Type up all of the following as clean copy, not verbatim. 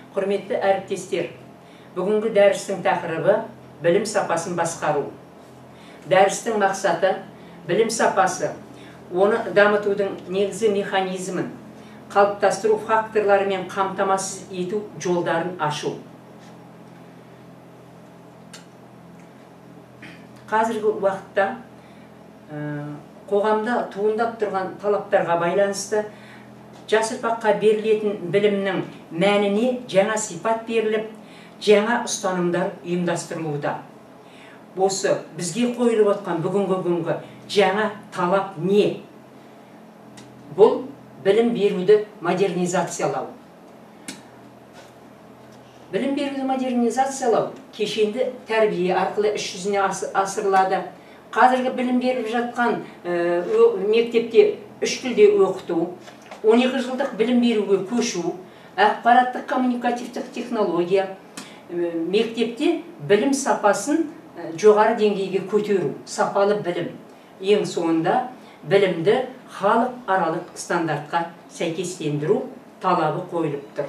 Құрметті әріптестер, бүгінгі дәрістің тақырыбы білім сапасын басқару. Дәрістің мақсаты білім сапасы, оны дамытудың негізгі механизмін, қалыптастыру факторлары мен қамтамасыз ету жолдарын ашу. Қазіргі уақытта қоғамда туындап тұрған талаптарға байланысты жас ұрпаққа берілетін білімнің мәніне жаңа сипат беріліп, жаңа ұстанымдар ұйымдастырылуда. Осы бізге қойылып отқан бүгінгі күнгі жаңа талап не? Бұл білім беруді модернизациялау. Білім беруді модернизациялау кешенді тәрбие арқылы іс жүзіне асырылады. Қазіргі білім беріп жатқан мектепте 3 тілде оқыту, 12 жылдық білім беруге көшу, ақпараттық коммуникативтік технология, мектепте білім сапасын жоғары деңгейге көтеру, сапалы білім. Ең соңында білімді халық аралық стандартқа сәйкестендіру талабы қойылып тұр.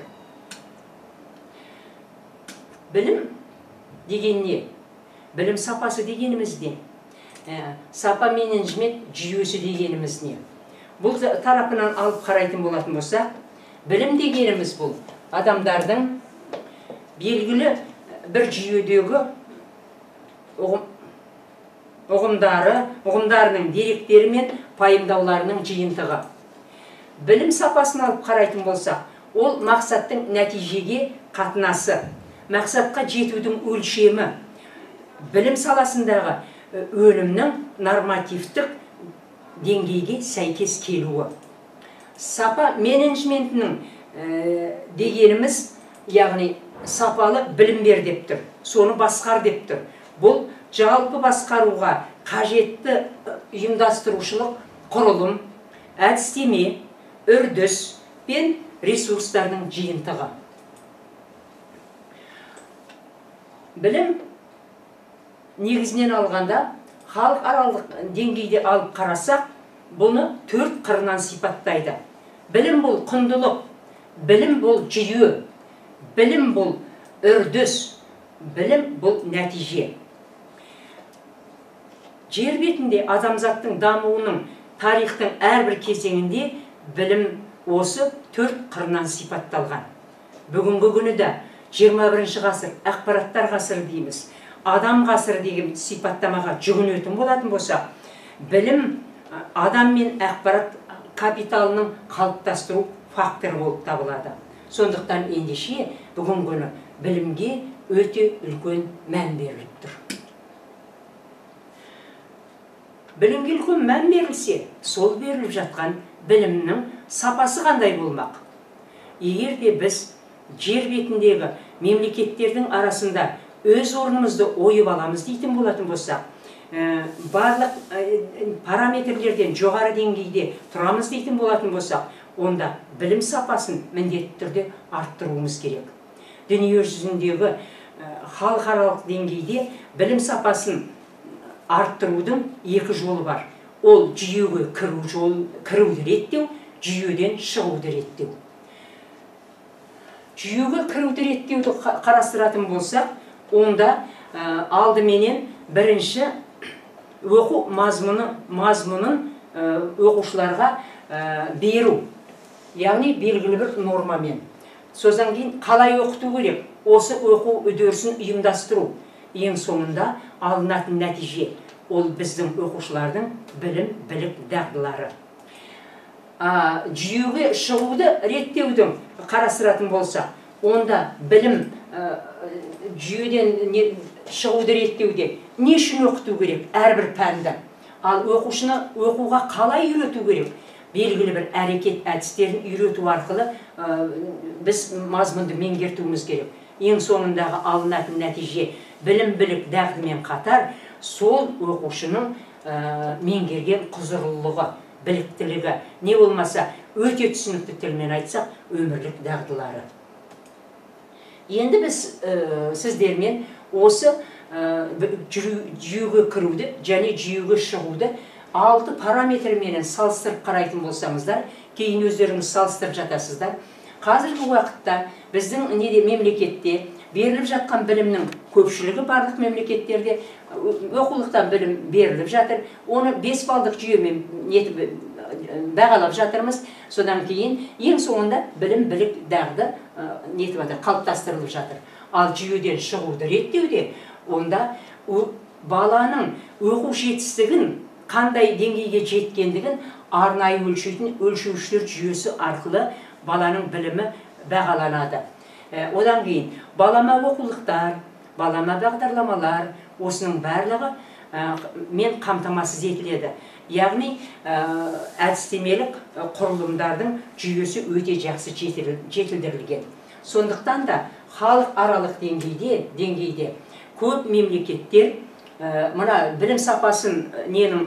Білім деген не? Білім сапасы дегеніміз не? Сапа менеджмент жүйесі дегеніміз не? Бұл тарапынан алып қарайтын болатын болса, білім дегеніміз бұл адамдардың белгілі бір жүйедегі ұғымдарының деректері мен пайымдауларының жиынтығы. Білім сапасын алып қарайтын болса, ол мақсаттың нәтижеге қатынасы, мақсатқа жетудің өлшемі, білім саласындағы өнімнің нормативтік деңгейге сәйкес келуі. Сапа менеджментінің дегеніміз, яғни сапалы білім бер деп тұр, соны басқар деп тұр. Бұл жалпы басқаруға қажетті ұйымдастырушылық құрылым, әдістеме, үрдіс пен ресурстардың жиынтығы. Білім негізінен алғанда халықаралық деңгейде алып қарасақ, бұны 4 қырынан сипаттайды. Білім бұл құндылық, білім бұл жүйе, білім бұл үрдіс, білім бұл нәтиже. Жер бетінде адамзаттың дамуының тарихтың әрбір кезеңінде білім осы 4 қырынан сипатталған. Бүгінгі күні де 21 ғасыр, ақпараттар ғасыры дейміз, адам ғасыры деген сипаттамаға жүгінетін болатын болса, білім адам мен ақпарат капиталының қалыптастыру факторы болып табылады. Сондықтан ендеше бүгінгі күні білімге өте үлкен мән беріліп тұр. Білімге үлкен мән берілсе, сол беріліп жатқан білімнің сапасы қандай болмақ? Егер де біз жер бетіндегі мемлекеттердің арасында өз орнымызды ойып аламыз дейтін болатын болсақ, барлық параметрлерден жоғары деңгейде тұрамыз дейтін болатын болсақ, онда білім сапасын міндетті түрде арттыруымыз керек. Дүние жүзіндегі халықаралық деңгейде білім сапасын арттырудың 2 жолы бар. Ол жүйеге кіруді реттеу, жүйеден шығуды реттеу. Жүйеге кіруді реттеуді қарастыратын болсақ, онда алдыменен бірінші оқу мазмұнын оқушыларға беру, яғни белгілі бір нормамен. Содан кейін қалай оқыту керек, осы оқу үдерісін ұйымдастыру. Ең соңында алынатын нәтиже, ол біздің оқушылардың білім, білік дағдылары. Жүйеге шығуды реттеудің қарастыратын болсақ, онда білім жүйеден шығуды реттеуде не үшін оқыту керек әрбір пәнді? Ал оқушыны оқуға қалай үйрету керек? Белгілі бір әрекет әдістерін үйрету арқылы біз мазмұнды меңгертуіміз керек. Ең соңындағы алынатын нәтиже білім, білік дағдымен қатар сол оқушының меңгерген құзырлылығы, біліктілігі, не болмаса өте түсінікті тілмен айтсақ, өмірлік дағдылары. Енді біз сіздермен осы жүйеге кіруді және жүйеге шығуды 6 параметрменен салыстырып қарайтын болсаңыздар, кейін өздеріңіз салыстырып жатасыздар. Қазіргі уақытта біздің мемлекетте беріліп жатқан білімнің көпшілігі барлық мемлекеттерде оқулықтан білім беріліп жатыр. Оны 5 балдық жүйемен бағалап жатырмыз. Содан кейін ең соңында білім, білік, дағды қалыптастырылып жатыр. Ал жүйеден шығуды реттеуде, онда баланың оқу жетістігін қандай деңгейге жеткендігін арнайы өлшейтін өлшеушілер жүйесі арқылы баланың білімі бағаланады. Одан кейін балама оқулықтар, балама бағдарламалар, осының барлығы мен қамтамасыз етіледі. Яғни әдістемелік құрылымдардың жүйесі өте жақсы жетілдірілген. Сондықтан да халық аралық деңгейде көп мемлекеттер мына білім сапасын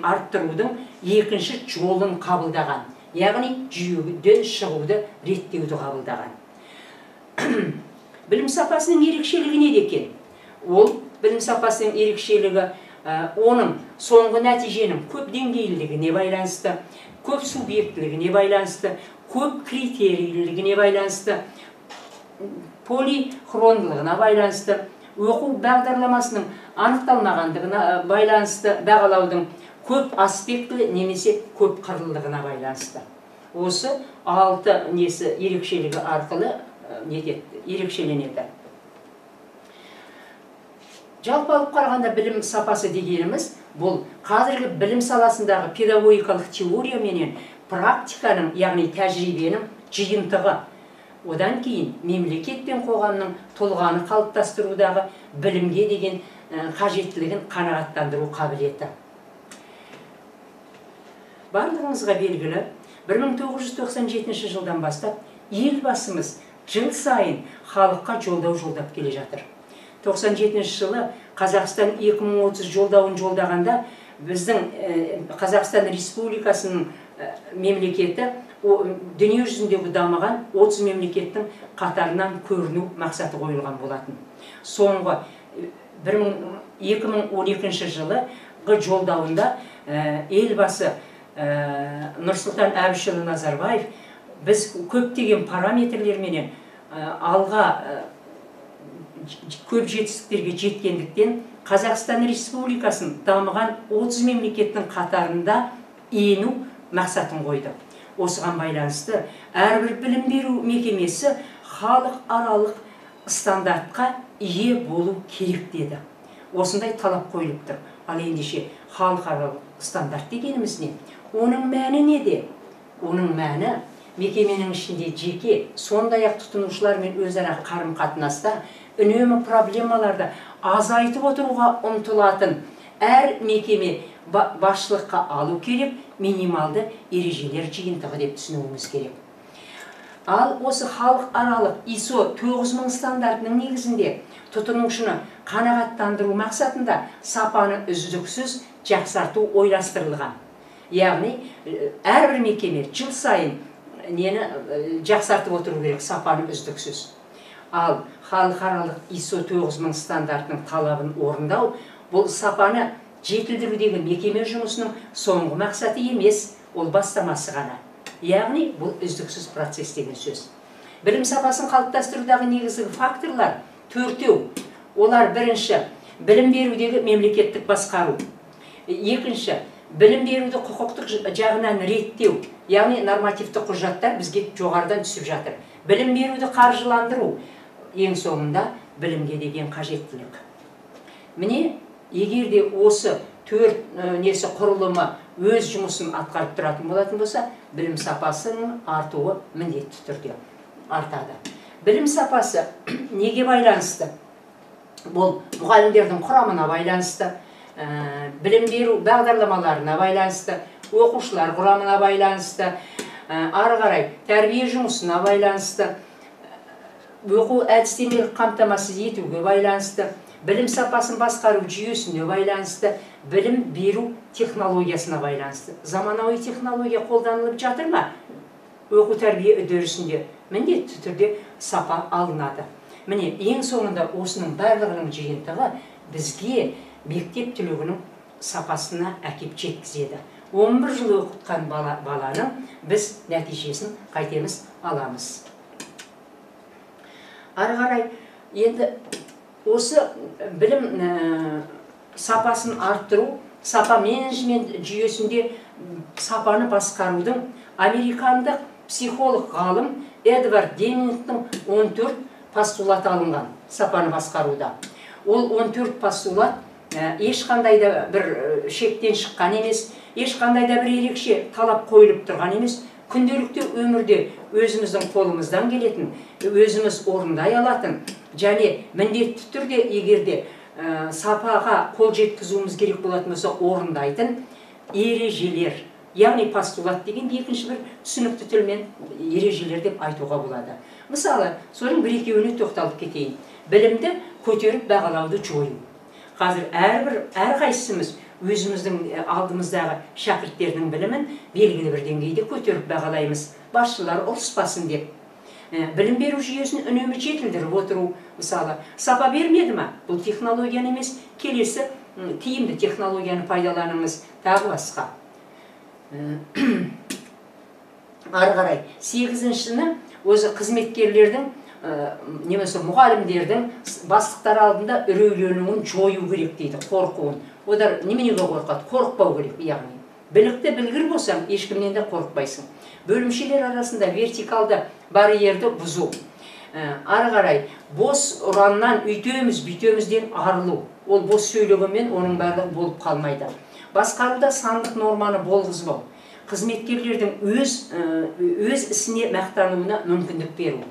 арттырудың екінші жолын қабылдаған. Яғни жүйеден шығуды реттеуді қабылдаған. Білім сапасының ерекшелігі неде екен? Ол білім сапасының ерекшелігі оның соңғы нәтиженің көп деңгейлілігіне байланысты, көп субъектілігіне байланысты, көп критерийлігіне байланысты, полихрондылығына байланысты, оқу бағдарламасының анықталмағандығына байланысты, бағалаудың көп аспектілі немесе көп қырлылығына байланысты. Осы 6 ерекшелігі арқылы ерекшеленеді. Жалпы алып қарағанда білім сапасы дегеніміз, бұл қазіргі білім саласындағы педагогикалық теория менен практиканың, яғни тәжірибенің жиынтығы. Одан кейін мемлекет пен қоғамның тұлғаны қалыптастырудағы білімге деген қажеттілігін қанағаттандыру қабілеті. Барлығыңызға белгілі, 1997 жылдан бастап елбасымыз жыл сайын халыққа жолдау жолдап келе жатыр. 97 жылы Қазақстан 2030 жолдауын жолдағанда біздің Қазақстан Республикасының мемлекеті дүние жүзіндегі дамыған 30 мемлекеттің қатарынан көріну мақсаты қойылған болатын. Соңғы 2012 жылы жолдауында елбасы Нұрсұлтан Әбішұлы Назарбаев біз көптеген параметрлерменен алға көп жетістіктерге жеткендіктен Қазақстан Республикасын дамыған 30 мемлекеттің қатарында ену мақсатын қойды. Осыған байланысты әрбір білім беру мекемесі халық аралық стандартқа ие болу керек деді. Осындай талап қойылып тұр. Ал ендеше халық аралық стандарт дегеніміз не? Оның мәні неде? Оның мәні мекеменің ішінде жеке, сондай-ақ тұтынушылармен өзара қарым-қатынаста үнемі проблемаларды азайтып отыруға ұмтылатын әр мекеме басшылыққа алу керек, минималды ережелер жиынтығы деп түсінуіміз керек. Ал осы халық аралық ISO 9000 стандартының негізінде тұтынушыны қанағаттандыру мақсатында сапаны үздіксіз жақсарту ойластырылған. Яғни әрбір мекеме жыл сайын жақсартып отыру керек, сапаны үздіксіз. Ал халықаралық ISO 9000 стандартының талабын орындау бұл сапаны жетілдірудегі мекеме жұмысының соңғы мақсаты емес, ол бастамасы ғана. Яғни бұл үздіксіз процесс деген сөз. Білім сапасын қалыптастырудағы негізгі факторлар 4. Олар бірінші, білім берудегі мемлекеттік басқару. Екінші, білім беруді құқықтық жағынан реттеу, яғни нормативті құжаттар бізге жоғарыдан түсіп жатыр. Білім беруді қаржыландыру, ең соңында білімге деген қажеттілік. Міне, егер де осы 4 құрылымы өз жұмысын атқарып тұратын болатын болса, білім сапасының артуы міндетті түрде артады. Білім сапасы неге байланысты? Бұл мұғалімдердің құрамына байланысты, білім беру бағдарламаларына байланысты, оқушылар құрамына байланысты, ары қарай тәрбие жұмысына байланысты, оқу әдістемелік қамтамасыз етуге байланысты, білім сапасын басқару жүйесіне байланысты, білім беру технологиясына байланысты. Заманауи технология қолданылып жатыр ма? Оқу тәрбие үдерісінде міндетті түрде сапа алынады. Міне, ең соңында осының барлығының жиынтығы бізге мектеп түлегінің сапасына әкеп жеткізеді. 11 жыл оқытқан баланың біз нәтижесін қайтеміз аламыз. Ары қарай енді осы білім сапасын арттыру, сапа менеджмент жүйесінде сапаны басқарудың американдық психолог ғалым Эдвард Демингтің 14 постулаты алынған сапаны басқаруда. Ол 14 постулат ешқандай да бір шектен шыққан емес, ешқандай да бір ерекше талап қойылып тұрған емес, күнделікті өмірде өзіміздің қолымыздан келетін, өзіміз орындай алатын, және міндетті түрде егерде сапаға қол жеткізуіміз керек болатын болса орындайтын ережелер, яғни постулат деген екінші бір түсінікті тілмен ережелер деп айтуға болады. Мысалы, соның бір-екеуіне тоқталып кетейін. Білімді көтеріп бағалауды жою. Қазір әрқайсымыз өзіміздің алдымыздағы шәкірттердің білімін белгілі бір деңгейде көтеріп бағалаймыз. Басшылар ұрыспасын деп. Білім беру жүйесін үнемі жетілдіріп отыру. Мысалы, сапа бермеді ма? Бұл технологияны емес, келесі тиімді технологияны пайдаланыңыз, тағы басқа. Ары қарай, 8-шіні өзі қызметкерлердің немесе мұғалімдердің бастықтар алдында үрейленуін жою керек дейді, қорқуын. Олар неменеге қорқады? Қорықпау керек, яғни. Білікті білгір болсаң, ешкімнен де қорықпайсың. Бөлімшелер арасында вертикалды барьерді бұзу. Ары қарай, бос ұраннан үйтеміз-бүйтемізден арылу. Ол бос сөйлегенмен оның барлығы болып қалмайды. Басқаруда сандық норманы болғызбау. Қызметкерлердің өз ісіне мақтануына мүмкіндік беру.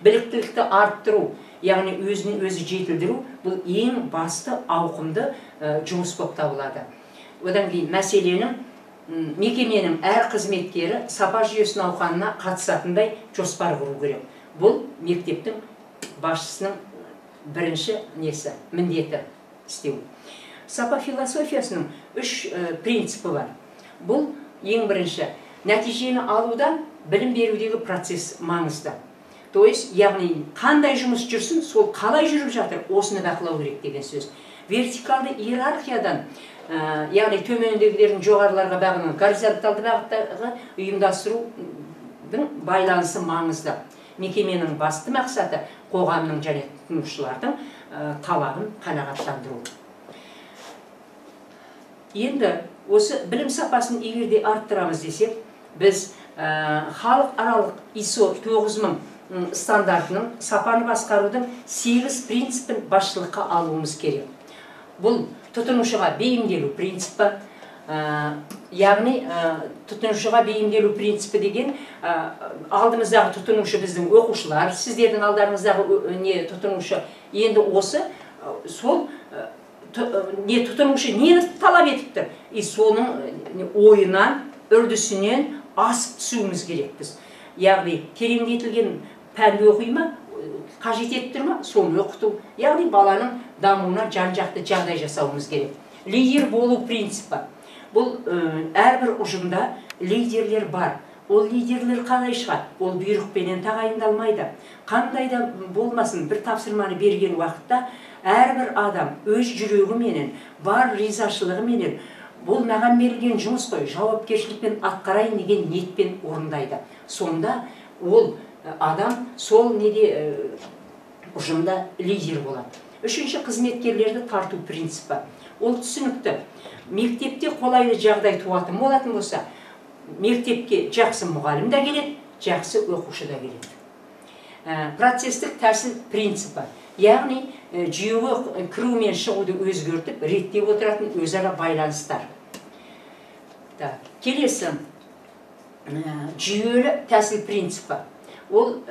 Біліктілікті арттыру, яғни өзінен өзі жетілдіру, бұл ең басты ауқымды жұмыс болып табылады. Одан кейін мәселенің мекеменің әр қызметкері сапа жүйесі науқанына қатысатындай жоспар құру керек. Бұл мектептің басшысының бірінші міндеті істеу. Сапа философиясының 3 принципі бар. Бұл ең бірінші, нәтижені алуда білім берудегі процесс маңызды. То есть, яғни қандай жұмыс жүрсін, сол қалай жүріп жатыр, осыны бақылау керек деген сөз. Вертикалды иерархиядан, яғни төмендегілердің жоғарыларға бағынуы, горизонталды бағыттағы ұйымдастырудың байланысы маңызды. Мекеменің басты мақсаты қоғамның және тұтынушылардың талабын қанағаттандыру. Енді осы білім сапасын егерде арттырамыз десек, біз халықаралық ISO 9000 стандартының сапаны басқарудың 8 принципін басшылыққа алуымыз керек. Бұл тұтынушыға бейімделу принципі, яғни тұтынушыға бейімделу принципі деген алдымыздағы тұтынушы біздің оқушылар, сіздердің алдарыңыздағы тұтынушы, енді осы сол тұтынушы нені талап етіпті? Соның ойынан, үрдісінен асып түсуіміз керекпіз. Яғни тереңдетілген пәнді оқи ма, қажет еттір ма, соны оқыту. Яғни баланың дамуына жан-жақты жағдай жасауымыз керек. Лидер болу принципі. Бұл әрбір ұжымда лидерлер бар. Ол лидерлер қалай шығады? Ол бұйрықпенен тағайындалмайды. Қандай да болмасын, бір тапсырманы берген уақытта әрбір адам өз жүрегіменен, бар ризашылығыменен, бұл маған берілген жұмыс қой, жауапкершілікпен атқарайын деген ниетпен орындайды. Сонда ол адам сол ұжымда лидер болады. 3-ші қызметкерлерді тарту принципі. Ол түсінікті. Мектепте қолайлы жағдай туатын болатын болса, мектепке жақсы мұғалім да келеді, жақсы оқушы да келеді. Процестік тәсіл принципі. Яғни жүйеге кіру мен шығуды өзгертіп, реттеп отыратын өзара байланыстар. Келесі жүйелі тәсіл принципі. Ол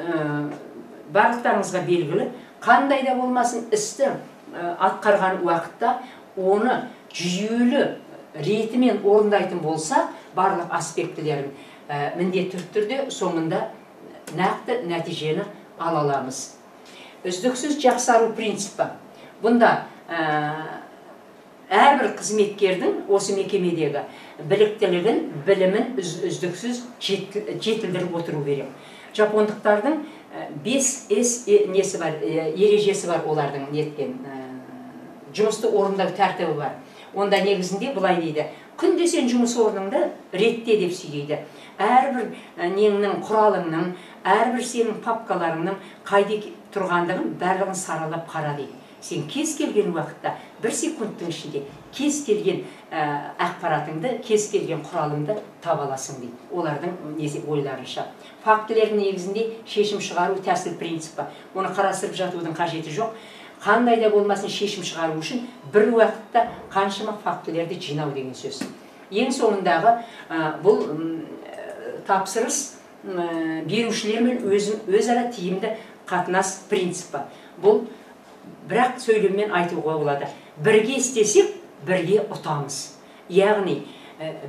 барлықтарыңызға белгілі, қандай да болмасын істі атқарған уақытта оны жүйелі ретімен орындайтын болса, барлық аспектілерін міндетті түрде соңында нақты нәтижені ала аламыз. Үздіксіз жақсару принципі. Бұнда әрбір қызметкердің осы мекемедегі біліктілігін, білімін үздіксіз жетілдіріп отыру керек. Жапондықтардың 5S ережесі бар олардың неткен. Жұмысты орындау тәртібі бар. Онда негізінде бұлай дейді. Күнде сен жұмыс орныңды ретте деп сөйлейді. Әрбір неңнің құралыңның, әрбір сенің папкаларыңның тұрғандығын барлығын саралап қара дейді. Сен кез келген уақытта, бір секундтың ішінде кез келген ақпаратыңды, кез келген құралыңды таба аласың дейді. Олардың ойларынша. Фактілердің негізінде шешім шығару тәсіл принципі. Оны қарастырып жатудың қажеті жоқ. Қандай да болмасын шешім шығару үшін бір уақытта қаншама фактілерді жинау деген сөз. Ең соңындағы бұл тапсырыс берушілер мен өзара тиімді қатынас принципі. Бұл бірақ сөйлеммен айтуға болады. Бірге істесек, бірге ұтамыз. Яғни,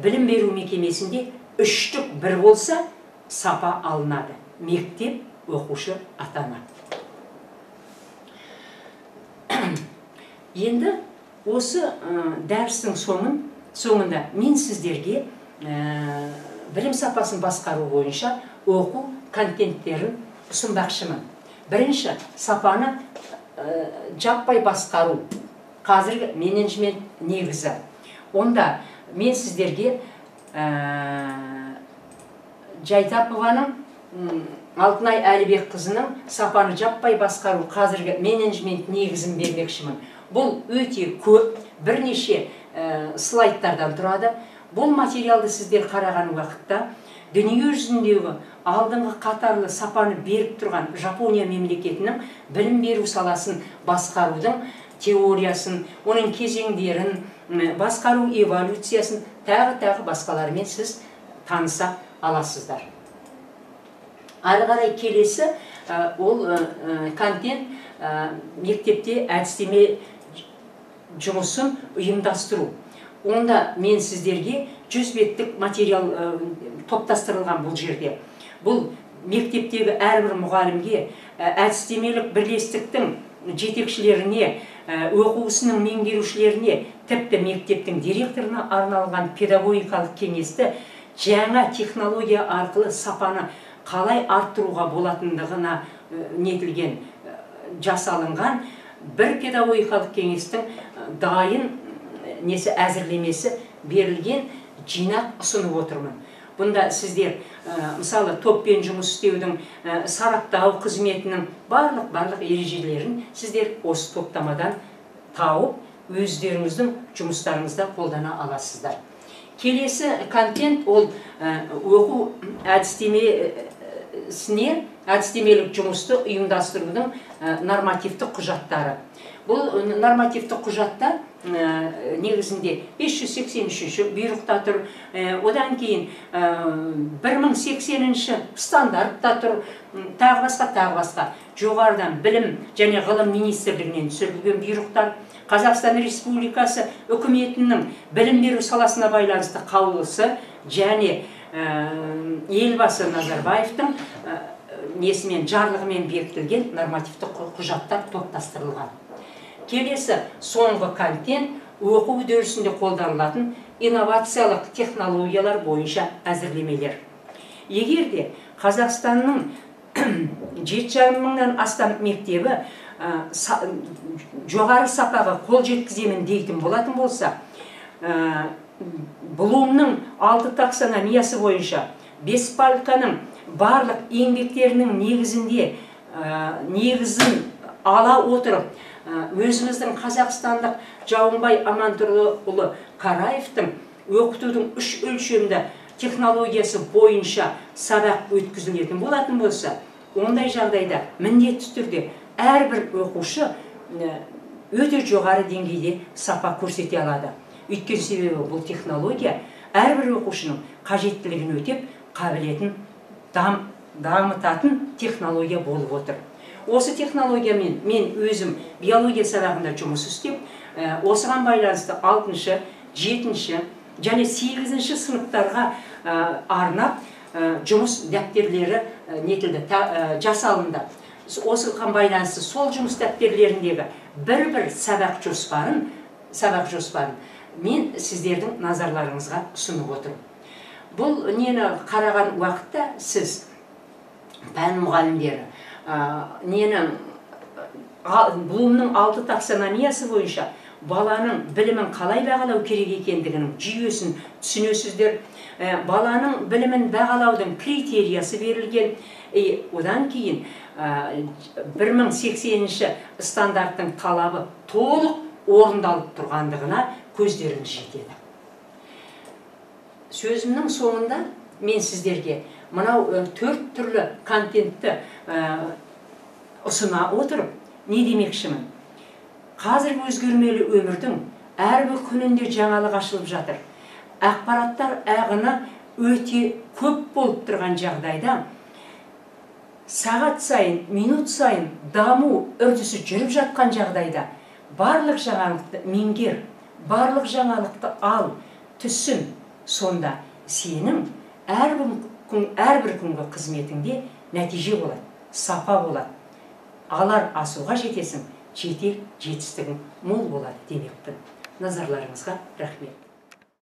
білім беру мекемесінде үштік бір болса, сапа алынады. Мектеп, оқушы, ата-ана. Енді осы дәрістің соңында мен сіздерге білім сапасын басқару бойынша оқу контенттерін ұсынбақшымын. Бірінші, сапаны жаппай басқару, қазіргі менеджмент негізі. Онда мен сіздерге Жайтапованың Алтынай Әлібек қызының сапаны жаппай басқару қазіргі менеджмент негізін бермекшімін. Бұл өте көп, бірнеше слайдтардан тұрады. Бұл материалды сіздер қараған уақытта дүние жүзіндегі алдыңғы қатарлы сапаны беріп тұрған Жапония мемлекетінің білім беру саласын басқарудың теориясын, оның кезеңдерін, басқару эволюциясын, тағы басқаларымен сіз таныса аласыздар. Ары қарай келесі ол контент мектепте әдістеме жұмысын ұйымдастыру. Онда мен сіздерге 100 беттік материал топтастырылған бұл жерде. Бұл мектептегі әрбір мұғалімге, әдістемелік бірлестіктің жетекшілеріне, оқу ісінің меңгерушілеріне, тіпті мектептің директорына арналған педагогикалық кеңесті жаңа технология арқылы сапаны қалай арттыруға болатындығына нетілген, жасалынған бір педагогикалық кеңестің дайын әзірлемесі берілген жинақ ұсынып отырмын. Бұнда сіздер, мысалы, топпен жұмыс істеудің, сараптау қызметінің барлық ережелерін сіздер осы топтамадан тауып, өздеріңіздің жұмыстарыңызда қолдана аласыздар. Келесі контент ол оқу әдістемелік жұмысты ұйымдастырудың нормативті құжаттары. Бұл нормативті құжатта негізінде 583-ші бұйрықта тұр, одан кейін 1080-ші стандартта тұр, тағы басқа. Жоғарыдан білім және ғылым министрлігінен түсірілген бұйрықтар, Қазақстан Республикасы үкіметінің білім беру саласына байланысты қаулысы және елбасы Назарбаевтың несімен жарлығымен бекітілген нормативті құжаттар топтастырылған. Келесі соңғы контент оқу үдерісінде қолданылатын инновациялық технологиялар бойынша әзірлемелер. Егер де Қазақстанның 7,5 мыңнан астам мектебі жоғары сапаға қол жеткіземін дейтін болатын болса, Блумның 6 таксономиясы бойынша Беспальканың барлық еңбектерінің негізін ала отырып, өзіміздің қазақстандық Жауынбай Амантұрлыұлы Караевтың оқытудың 3 өлшемді технологиясы бойынша сабақ өткізілетін болатын болса, ондай жағдайда міндетті түрде әрбір оқушы өте жоғары деңгейде сапа көрсете алады. Өйткені себебі бұл технология әрбір оқушының қажеттілігін өтеп, қабілетін дамытатын технология болып отыр. Осы технологиямен мен өзім биология сабағында жұмыс істеп, осыған байланысты 6-шы, 7-шы және 8-ші сыныптарға арнап жұмыс дәптерлері жасалынды. Осыған байланысты сол жұмыс дәптерлеріндегі бір сабақ жоспарын мен сіздердің назарларыңызға ұсынып отырмын. Бұл нені қараған уақытта сіз пән мұғалімдері Блумның 6 таксономиясы бойынша баланың білімін қалай бағалау керек екендігінің жүйесін түсінесіздер. Баланың білімін бағалаудың критериясы берілген. Одан кейін 1080-ші стандарттың талабы толық орындалып тұрғандығына көздеріңіз жетеді. Сөзімнің соңында мен сіздерге мынау 4 түрлі контентті ұсына отырып, не демекшімін? Қазіргі өзгермелі өмірдің әрбір күнінде жаңалық ашылып жатыр. Ақпараттар ағыны өте көп болып тұрған жағдайда, сағат сайын, минут сайын даму үрдісі жүріп жатқан жағдайда, барлық жаңалықты меңгер, барлық жаңалықты ал, түсін. Сонда сенің әрбір күнгі қызметіңде нәтиже болады, сапа болады. Алар асуға жетесің, жетістігің мол болады демекпін. Назарларыңызға рахмет.